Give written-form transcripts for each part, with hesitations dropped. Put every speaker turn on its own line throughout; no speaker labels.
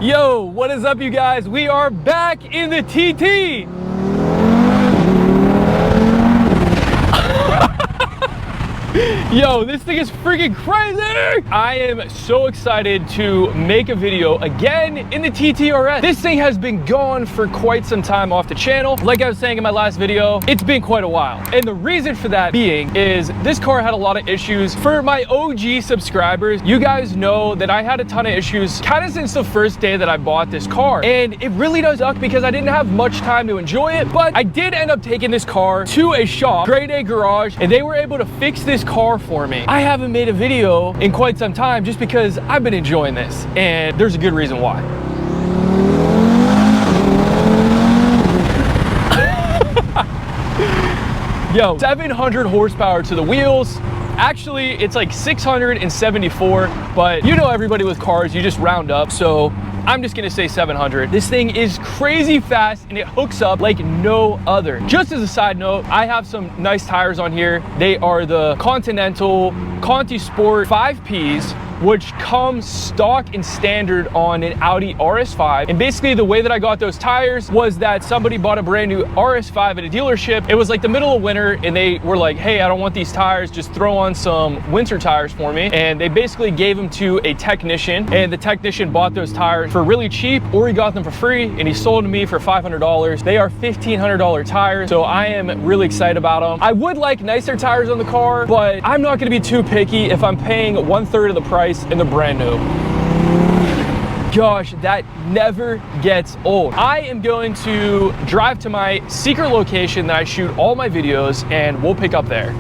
Yo, what is up, you guys? We are back in the TT. Yo, this thing is freaking crazy! I am so excited to make a video again in the TTRS. This thing has been gone for quite some time off the channel. Like I was saying in my last video, it's been quite a while. And the reason for that being is this car had a lot of issues. For my OG subscribers, you guys know that I had a ton of issues kind of since the first day that I bought this car. And it really does suck because I didn't have much time to enjoy it, but I did end up taking this car to a shop, Grade A Garage, and they were able to fix this car for me. I haven't made a video in quite some time just because I've been enjoying this, and there's a good reason why. Yo, 700 horsepower to the wheels. Actually, it's like 674, but you know everybody with cars, you just round up, so I'm just gonna say 700. This thing is crazy fast and it hooks up like no other. Just as a side note, I have some nice tires on here. They are the Continental Conti Sport 5Ps, which come stock and standard on an Audi RS5. And basically the way that I got those tires was that somebody bought a brand new RS5 at a dealership. It was like the middle of winter and they were like, hey, I don't want these tires, just throw on some winter tires for me. And they basically gave them to a technician, and the technician bought those tires for really cheap, or he got them for free and he sold them to me for $500. They are $1,500 tires, so I am really excited about them. I would like nicer tires on the car, but I'm not gonna be too picky if I'm paying 1/3 of the price and they're brand new. Gosh, that never gets old. I am going to drive to my secret location that I shoot all my videos, and we'll pick up there.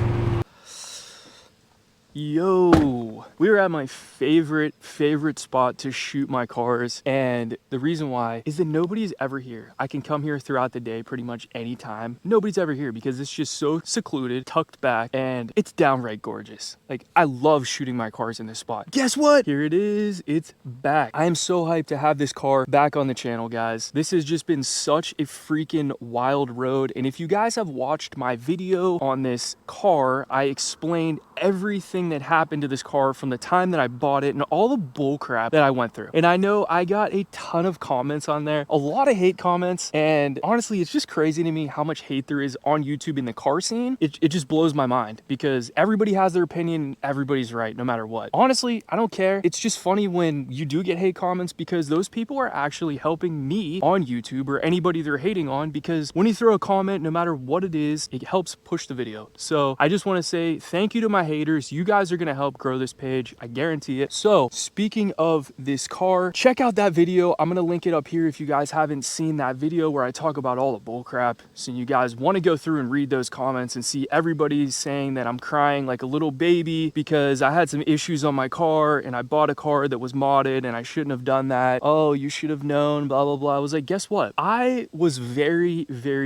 Yo, we were at my favorite spot to shoot my cars, and the reason why is that nobody's ever here. I can come here throughout the day pretty much anytime. Nobody's ever here because it's just so secluded, tucked back, and it's downright gorgeous. Like, I love shooting my cars in this spot. Guess what? Here it is. It's back. I am so hyped to have this car back on the channel, guys. This has just been such a freaking wild road, and if you guys have watched my video on this car, I explained everything that happened to this car from the time that I bought it and all the bull crap that I went through. And I know I got a ton of comments on there, a lot of hate comments, and honestly, it's just crazy to me how much hate there is on YouTube in the car scene. It just blows my mind because everybody has their opinion, everybody's right no matter what. Honestly, I don't care. It's just funny when you do get hate comments because those people are actually helping me on YouTube or anybody they're hating on, because when you throw a comment, no matter what it is, it helps push the video. So I just want to say thank you to my haters. You guys are gonna help grow this page, I guarantee it. So speaking of this car, check out that video. I'm gonna link it up here if you guys haven't seen that video where I talk about all the bull crap. So you guys want to go through and read those comments and see everybody saying that I'm crying like a little baby because I had some issues on my car and I bought a car that was modded and I shouldn't have done that. Oh, you should have known, blah blah blah. I was like, guess what? I was very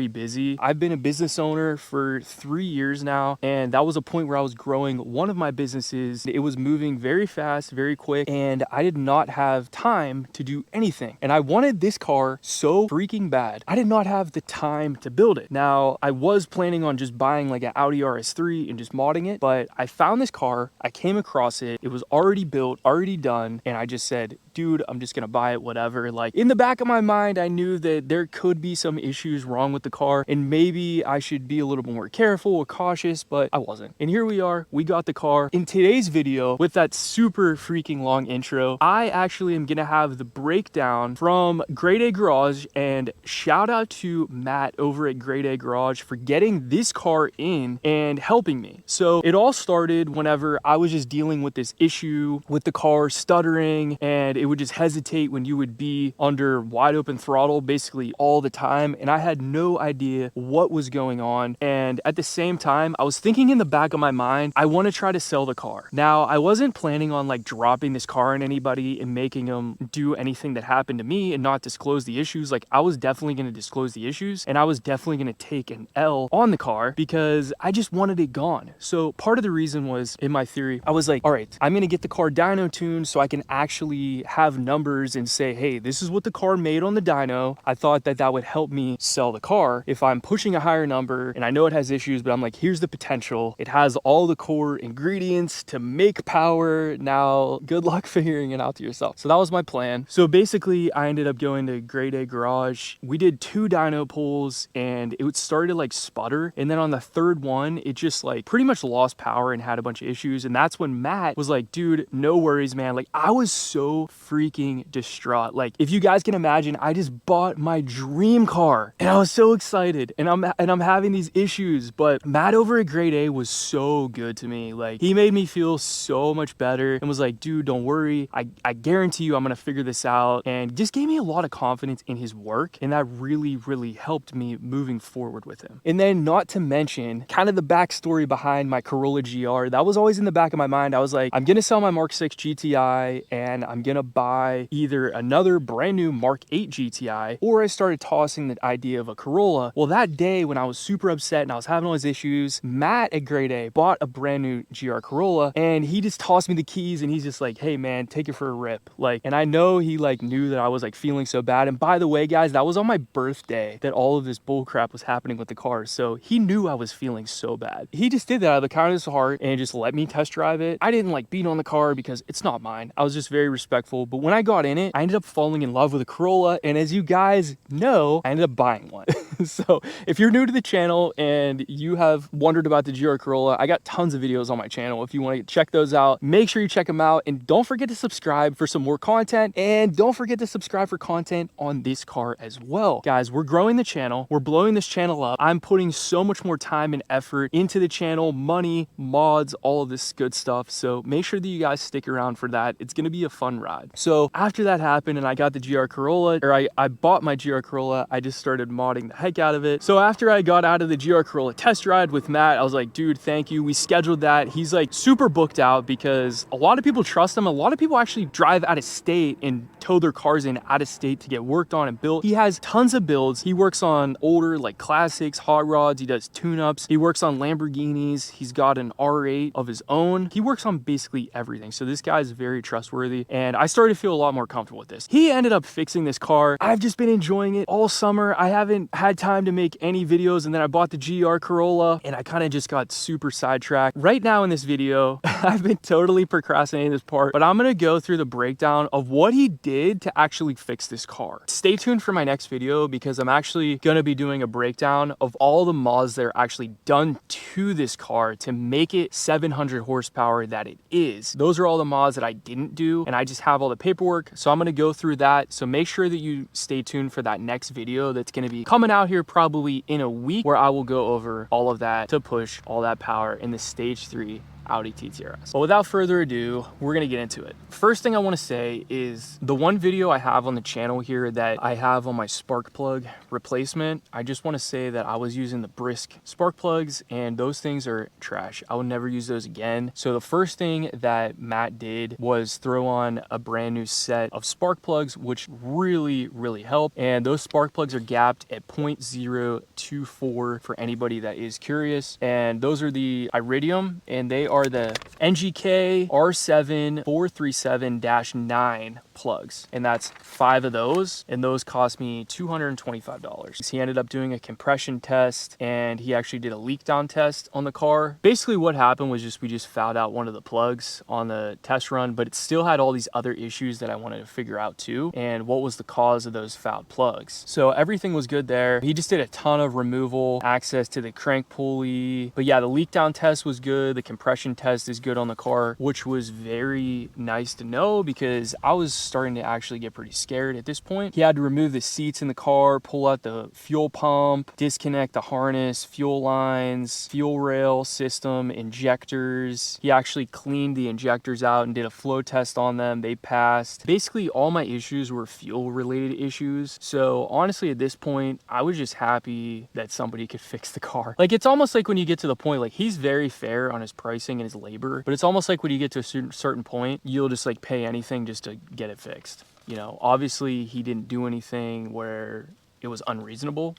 busy. I've been a business owner for 3 years now, and that was a point where I was growing one of my businesses. It was moving very fast, very quick, and I did not have time to do anything. And I wanted this car so freaking bad. I did not have the time to build it. Now, I was planning on just buying like an Audi RS3 and just modding it, but I found this car, I came across it, it was already built, already done, and I just said, dude, I'm just gonna buy it, whatever. Like, in the back of my mind, I knew that there could be some issues wrong with the car, and maybe I should be a little bit more careful or cautious, but I wasn't. And here we are, we got the car. In today's video, with that super freaking long intro, I actually am gonna have the breakdown from Grade A Garage, and shout out to Matt over at Grade A Garage for getting this car in and helping me. So it all started whenever I was just dealing with this issue with the car stuttering, and it would just hesitate when you would be under wide open throttle basically all the time, and I had no idea what was going on. And at the same time, I was thinking in the back of my mind, I want to try to sell the car. Now, I wasn't planning on like dropping this car on anybody and making them do anything that happened to me and not disclose the issues. Like, I was definitely going to disclose the issues, and I was definitely going to take an L on the car because I just wanted it gone. So part of the reason was, in my theory, I was like, all right, I'm going to get the car dyno tuned so I can actually have numbers and say, hey, this is what the car made on the dyno. I thought that that would help me sell the car if I'm pushing a higher number and I know it has issues, but I'm like, here's the potential. It has all the core ingredients to make power power. Now, good luck figuring it out to yourself. So that was my plan. So basically, I ended up going to Grade A Garage. We did 2 dyno pulls and it started to like sputter. And then on the third one, it just like pretty much lost power and had a bunch of issues. And that's when Matt was like, dude, no worries, man. Like I was so freaking distraught. Like if you guys can imagine, I just bought my dream car and I was so excited and I'm having these issues, but Matt over at Grade A was so good to me. Like he made me feel so much better and was like, dude, don't worry. I guarantee you I'm gonna figure this out, and just gave me a lot of confidence in his work, and that really, really helped me moving forward with him. And then not to mention kind of the backstory behind my Corolla GR, that was always in the back of my mind. I was like, I'm gonna sell my Mark 6 GTI and I'm gonna buy either another brand new Mark 8 GTI, or I started tossing the idea of a Corolla. Well, that day when I was super upset and I was having all these issues, Matt at Grade A bought a brand new GR Corolla and he just tossed me the keys and he's just like, hey man, take it for a rip. Like, and I know he like knew that I was like feeling so bad. And by the way, guys, that was on my birthday that all of this bull crap was happening with the car. So he knew I was feeling so bad. He just did that out of the kindness of his heart and just let me test drive it. I didn't like beat on the car because it's not mine. I was just very respectful. But when I got in it, I ended up falling in love with a Corolla. And as you guys know, I ended up buying one. So if you're new to the channel and you have wondered about the GR Corolla, I got tons of videos on my channel. If you want to check those out, make sure you check them out, and don't forget to subscribe for some more content, and don't forget to subscribe for content on this car as well. Guys, we're growing the channel. We're blowing this channel up. I'm putting so much more time and effort into the channel, money, mods, all of this good stuff. So make sure that you guys stick around for that. It's going to be a fun ride. So after that happened and I got the GR Corolla, or I bought my GR Corolla, I just started modding the heck out of it. So after I got out of the GR Corolla test ride with Matt, I was like, dude, thank you. We scheduled that. He's like super booked out because a lot of people trust him. A lot of people actually drive out of state and tow their cars in out of state to get worked on and built. He has tons of builds. He works on older like classics, hot rods. He does tune-ups. He works on Lamborghinis. He's got an R8 of his own. He works on basically everything. So this guy is very trustworthy, and I started to feel a lot more comfortable with this. He ended up fixing this car. I've just been enjoying it all summer. I haven't had time to make any videos, and then I bought the GR Corolla and I kind of just got super sidetracked. Right now in this video, I've been totally procrastinating this part, but I'm gonna go through the breakdown of what he did to actually fix this car. Stay tuned for my next video because I'm actually gonna be doing a breakdown of all the mods that are actually done to this car to make it 700 horsepower that it is. Those are all the mods that I didn't do, and I just have all the paperwork. So I'm gonna go through that. So make sure that you stay tuned for that next video that's gonna be coming out here probably in a week, where I will go over all of that to push all that power in the stage 3 Audi TTRS. But without further ado, we're gonna get into it. First thing I wanna say is the one video I have on the channel here that I have on my spark plug replacement, I just wanna say that I was using the Brisk spark plugs and those things are trash. I would never use those again. So the first thing that Matt did was throw on a brand new set of spark plugs, which really, really helped. And those spark plugs are gapped at 0.024 for anybody that is curious. And those are the Iridium, and they are the NGK R7 437-9 plugs, and that's 5 of those, and those cost me $225. He ended up doing a compression test, and he actually did a leak down test on the car. Basically what happened was we just fouled out one of the plugs on the test run, but it still had all these other issues that I wanted to figure out too, and what was the cause of those fouled plugs. So everything was good there. He just did a ton of removal, access to the crank pulley, but yeah, the leak down test was good. The compression test is good on the car, which was very nice to know because I was starting to actually get pretty scared at this point. He had to remove the seats in the car, pull out the fuel pump, disconnect the harness, fuel lines, fuel rail system, injectors. He actually cleaned the injectors out and did a flow test on them. They passed. Basically all my issues were fuel related issues. So honestly at this point, I was just happy that somebody could fix the car. Like it's almost like when you get to the point, like he's very fair on his pricing and his labor, but it's almost like when you get to a certain point, you'll just like pay anything just to get it fixed. You know, obviously he didn't do anything where it was unreasonable,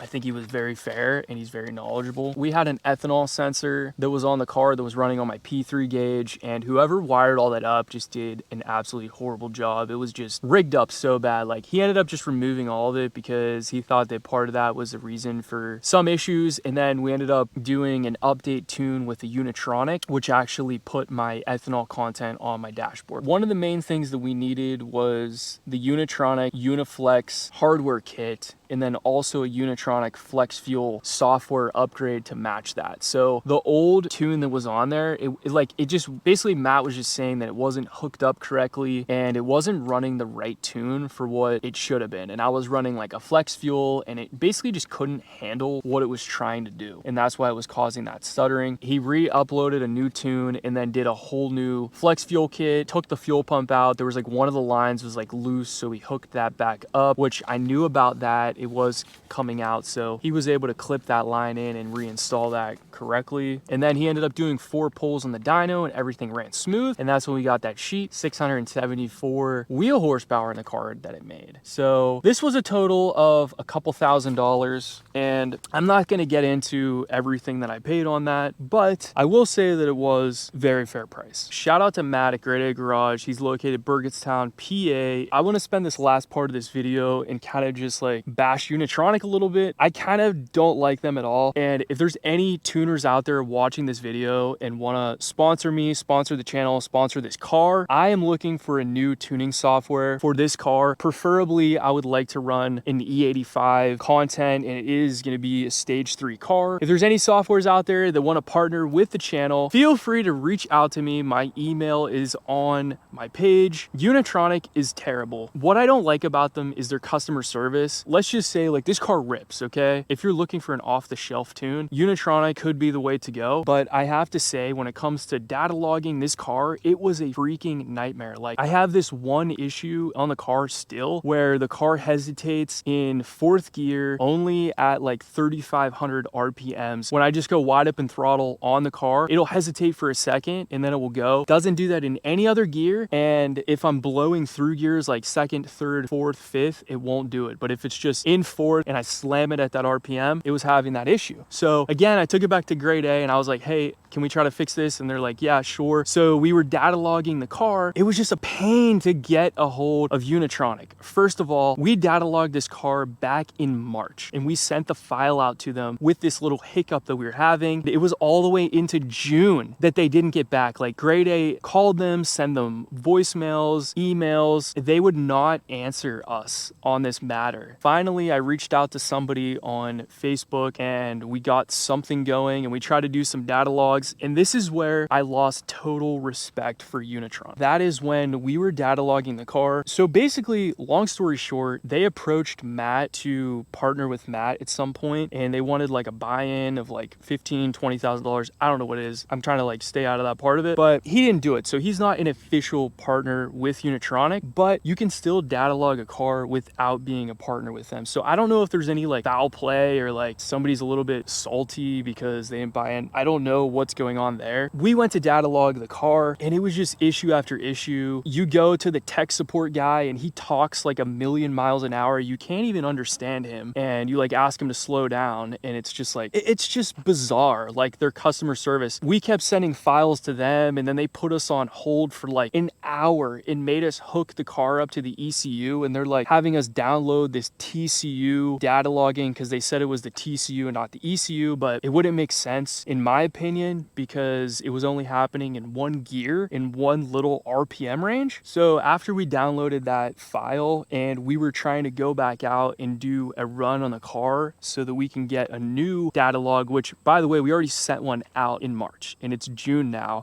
I think he was very fair and he's very knowledgeable. We had an ethanol sensor that was on the car that was running on my P3 gauge, and whoever wired all that up just did an absolutely horrible job. It was just rigged up so bad. Like, he ended up just removing all of it because he thought that part of that was the reason for some issues, and then we ended up doing an update tune with the Unitronic, which actually put my ethanol content on my dashboard. One of the main things that we needed was the Unitronic Uniflex hardware kit, and then also a Unitronic Flex Fuel software upgrade to match that. So the old tune that was on there, it just basically, Matt was just saying that it wasn't hooked up correctly and it wasn't running the right tune for what it should have been. And I was running like a Flex Fuel and it basically just couldn't handle what it was trying to do. And that's why it was causing that stuttering. He re-uploaded a new tune and then did a whole new Flex Fuel kit, took the fuel pump out. There was like one of the lines was like loose, so he hooked that back up, which I knew about that. It was coming out, so he was able to clip that line in and reinstall that correctly. And then he ended up doing 4 pulls on the dyno and everything ran smooth, and that's when we got that sheet 674 wheel horsepower in the car that it made. So this was a total of a couple $1,000s, and I'm not going to get into everything that I paid on that, but I will say that it was very fair price. Shout out to Matt at Grade A Garage. He's located Burgettstown, PA. I want to spend this last part of this video and kind of just like bash Unitronic a little bit. I kind of don't like them at all, and if there's any tuners out there watching this video and want to sponsor me, sponsor the channel, sponsor this car, I am looking for a new tuning software for this car. Preferably, I would like to run an E85 content, and it is going to be a stage 3 car. If there's any softwares out there that want to partner with the channel, feel free to reach out to me. My email is on my page. Unitronic is terrible. What I don't like about them is their customer service. Let's just say, like, this car rips, okay? If you're looking for an off-the-shelf tune, Unitronic could be the way to go. But I have to say, when it comes to data logging this car, it was a freaking nightmare. Like, I have this one issue on the car still where the car hesitates in 4th gear only at like 3,500 RPMs. When I just go wide open throttle on the car, it'll hesitate for a second and then it will go. Doesn't do that in any other gear. And if I'm blowing through gears like 2nd, 3rd, 4th, 5th, it won't do it. But if it's just in 4th and I slam it at that RPM, it was having that issue. So again, I took it back to Grade A and I was like, hey, can we try to fix this? And they're like, yeah, sure. So we were data logging the car. It was just a pain to get a hold of Unitronic. First of all, we data logged this car back in March and we sent the file out to them with this little hiccup that we were having. It was all the way into June that they didn't get back. Like, Grade A called them, send them voicemails, emails. They would not answer us on this matter. Finally, I reached out to somebody on Facebook and we got something going and we tried to do some data logs. And this is where I lost total respect for Unitronic. That is when we were data logging the car. So basically, long story short, they approached Matt to partner with Matt at some point, and they wanted like a buy-in of like $15,000, $20,000. I don't know what it is. I'm trying to like stay out of that part of it, but he didn't do it. So he's not an official partner with Unitronic, but you can still data log a car without being a partner with them. So I don't know if there's any like foul play or like somebody's a little bit salty because they didn't buy in. I don't know what's going on there. We went to data log the car and it was just issue after issue. You go to the tech support guy and he talks like a million miles an hour. You can't even understand him, and you like ask him to slow down and it's just like, it's just bizarre. Like, their customer service, we kept sending files to them and then they put us on hold for like an hour and made us hook the car up to the ECU, and they're like having us download this TCU data logging because they said it was the TCU and not the ECU, but it wouldn't make sense in my opinion because it was only happening in one gear in one little RPM range. So after we downloaded that file and we were trying to go back out and do a run on the car so that we can get a new data log, which by the way, we already sent one out in March and it's June now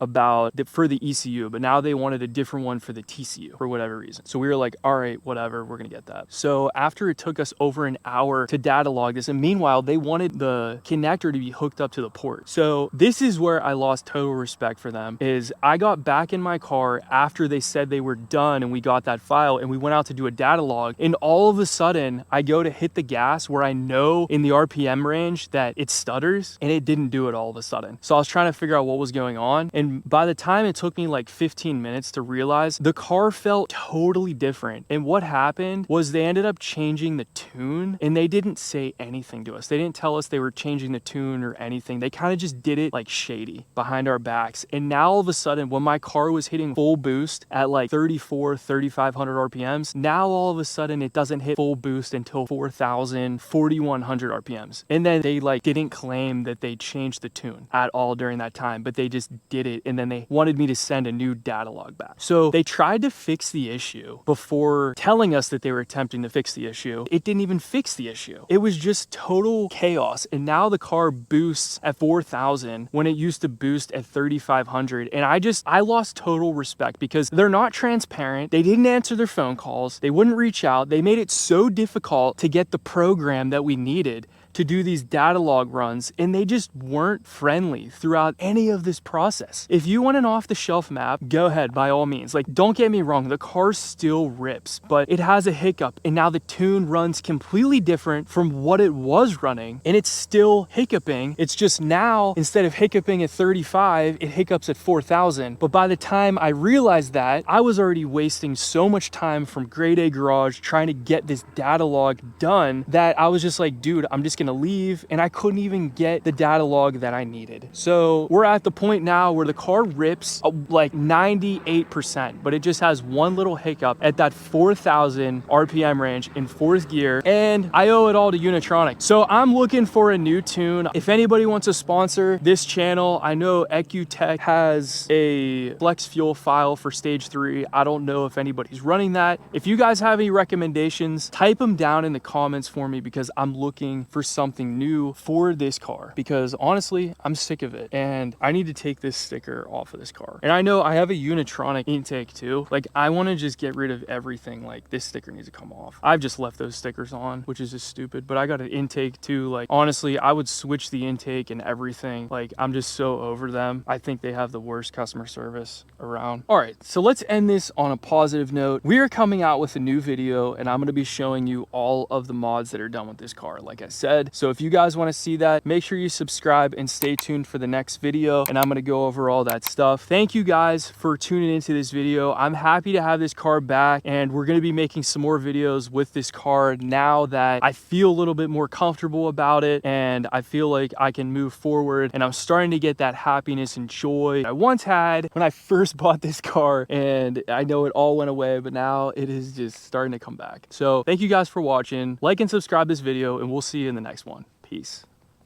for the ECU, but now they wanted a different one for the TCU for whatever reason. So we were like, all right, whatever, we're gonna get that. So after it took us over an hour to data log this, and meanwhile, they wanted the connector to be hooked up to the port. So this is where I lost total respect for them. Is I got back in my car after they said they were done and we got that file and we went out to do a data log, and all of a sudden I go to hit the gas where I know in the RPM range that it stutters, and it didn't do it all of a sudden. So I was trying to figure out what was going on, and by the time it took me like 15 minutes to realize, the car felt totally different. And what happened was they ended up changing the tune and they didn't say anything to us. They didn't tell us they were changing the tune or anything. They kind of just did it like shady behind our backs. And now all of a sudden, when my car was hitting full boost at like 3,500 RPMs, now all of a sudden it doesn't hit full boost until 4,000, 4,100 RPMs. And then they like didn't claim that they changed the tune at all during that time, but they just did it. And then they wanted me to send a new data log back. So they tried to fix the issue before telling us that they were attempting to fix the issue. It didn't even fix the issue. It was just total chaos. And now the car boosts at 4,000 when it used to boost at 3,500. And I lost total respect because they're not transparent. They didn't answer their phone calls. They wouldn't reach out. They made it so difficult to get the program that we needed to do these data log runs, and they just weren't friendly throughout any of this process. If you want an off-the-shelf map, go ahead, by all means. Like, don't get me wrong, the car still rips, but it has a hiccup, and now the tune runs completely different from what it was running, and it's still hiccuping. It's just now, instead of hiccuping at 35, it hiccups at 4,000. But by the time I realized that, I was already wasting so much time from Grade A Garage trying to get this data log done that I was just like, dude, I'm just gonna leave, and I couldn't even get the data log that I needed. So we're at the point now where the car rips like 98%, but it just has one little hiccup at that 4,000 RPM range in fourth gear, and I owe it all to Unitronic. So I'm looking for a new tune. If anybody wants to sponsor this channel, I know EcuTech has a flex fuel file for stage 3. I don't know if anybody's running that. If you guys have any recommendations, type them down in the comments for me, because I'm looking for something new for this car, because honestly, I'm sick of it and I need to take this sticker off of this car. And I know I have a Unitronic intake too. Like, I want to just get rid of everything. Like, this sticker needs to come off. I've just left those stickers on, which is just stupid, but I got an intake too. Like, honestly, I would switch the intake and everything. Like, I'm just so over them. I think they have the worst customer service around. All right, so let's end this on a positive note. We are coming out with a new video, and I'm going to be showing you all of the mods that are done with this car, like I said. So if you guys want to see that, make sure you subscribe and stay tuned for the next video, and I'm going to go over all that stuff. Thank you guys for tuning into this video. I'm happy to have this car back, and we're going to be making some more videos with this car now that I feel a little bit more comfortable about it, and I feel like I can move forward, and I'm starting to get that happiness and joy I once had when I first bought this car. And I know it all went away, but now it is just starting to come back. So thank you guys for watching. Like and subscribe this video, and we'll see you in the next one. Peace.